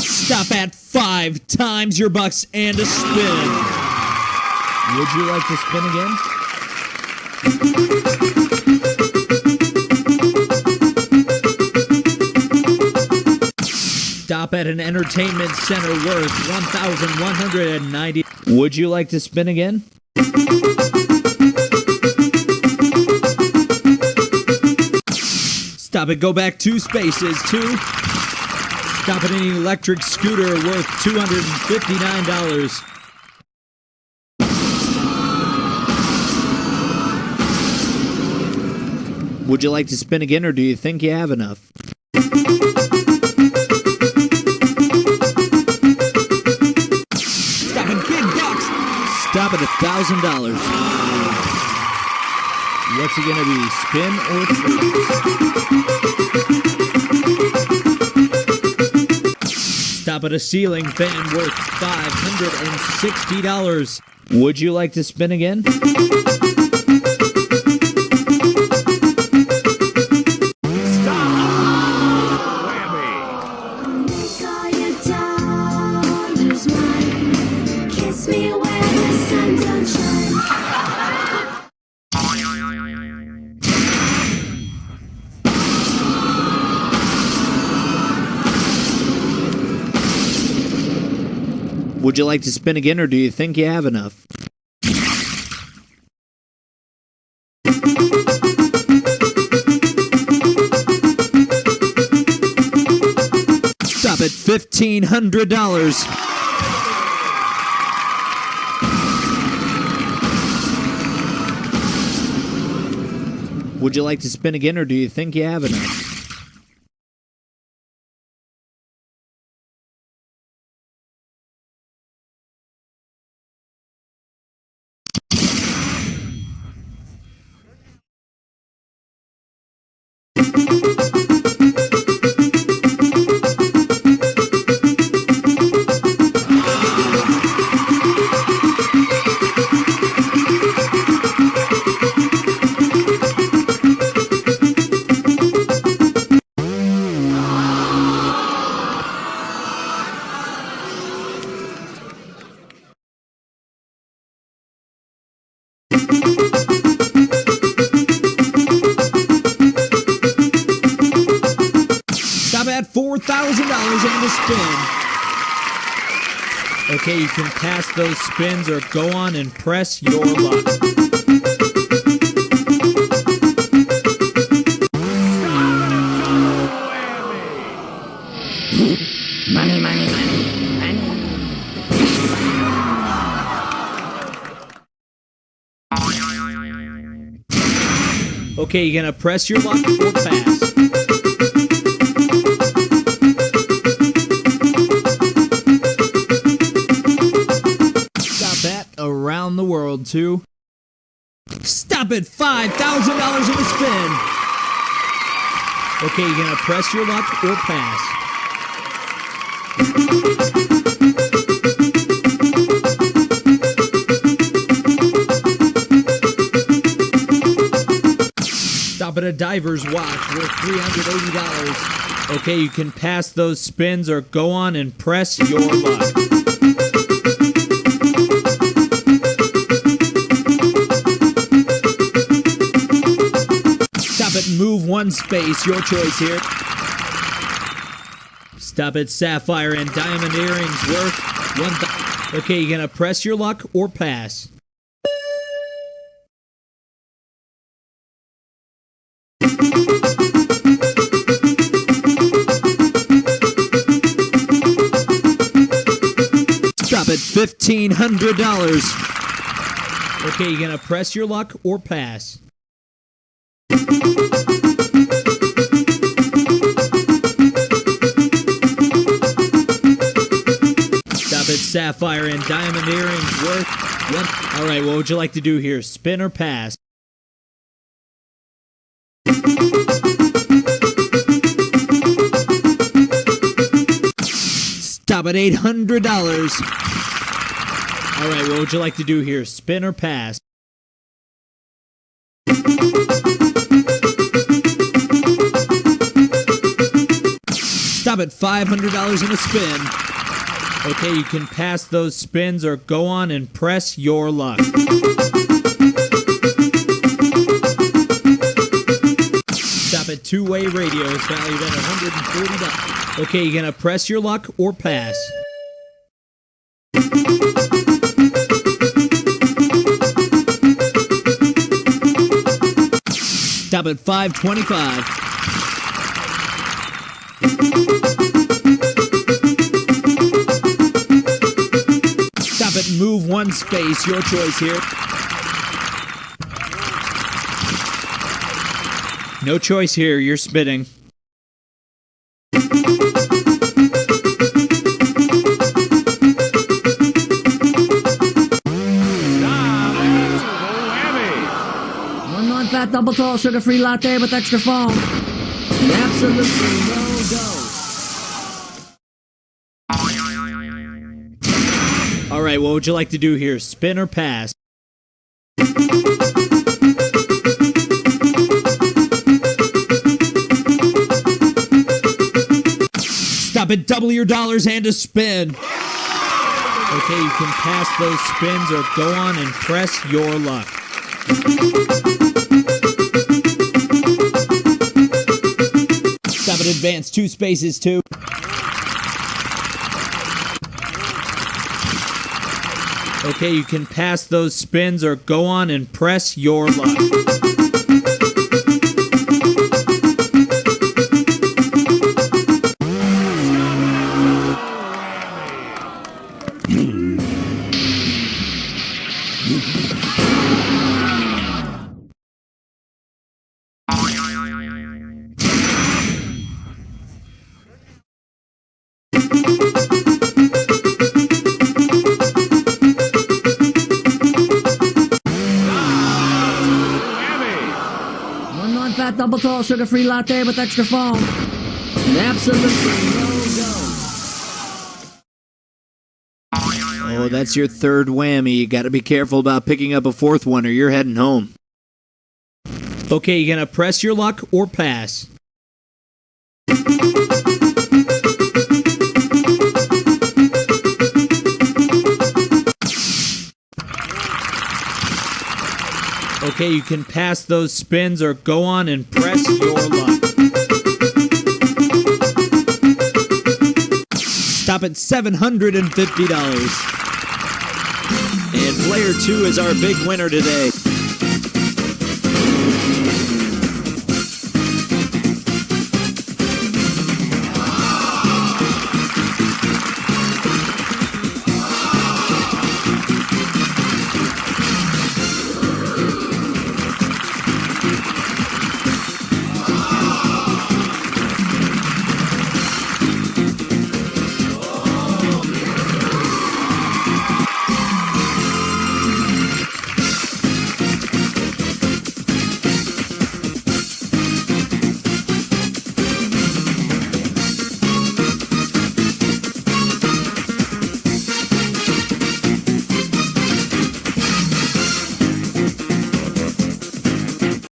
Stop at 5 times your bucks and a spin. Would you like to spin again? Stop at an entertainment center worth $1,190. Would you like to spin again? Stop it, go back 2 spaces, 2. Stop at an electric scooter worth $259. Would you like to spin again, or do you think you have enough? Stop at big bucks! Stop at $1,000. What's it gonna be, spin or freeze? Stop at a ceiling fan worth $560. Would you like to spin again? Would you like to spin again, or do you think you have enough? Stop at $1,500. Would you like to spin again, or do you think you have enough? Stop at $4,000 on the spin. Okay, you can pass those spins or go on and press your luck. Money, money, money, money. Okay, you're gonna press your luck or pass. Stop at around the world, too. Stop at $5,000 on the spin. Okay, you're gonna press your luck or pass. Stop at a diver's watch worth $380. Okay, you can pass those spins or go on and press your luck. Stop at move 1 space, your choice here. Stop at sapphire and diamond earrings worth $1,000. Okay, you're gonna press your luck or pass. Stop at $1,500. Okay, you're gonna press your luck or pass. Stop at sapphire and diamond earrings worth what? All right, what would you like to do here? Spin or pass? Stop at $800. All right, what would you like to do here? Spin or pass? Stop at $500 in a spin. Okay, you can pass those spins or go on and press your luck. Stop at two-way radios valued at $140. Okay, you gonna press your luck or pass? Stop at $525. Stop it, move one space, your choice here. No choice here, you're spinning. One non-fat double tall sugar-free latte with extra foam. Absolutely no go. All right, what would you like to do here? Spin or pass? Stop it, double your dollars and a spin. Okay, you can pass those spins or go on and press your luck. Stop it, advance 2 spaces too. Okay, you can pass those spins or go on and press your luck. One non-fat double tall sugar-free latte with extra foam. Absolutely no go. Oh, that's your third whammy. You gotta be careful about picking up a fourth one or you're heading home. Okay, you gonna press your luck or pass? Okay, you can pass those spins or go on and press your luck. Stop at $750. And player 2 is our big winner today.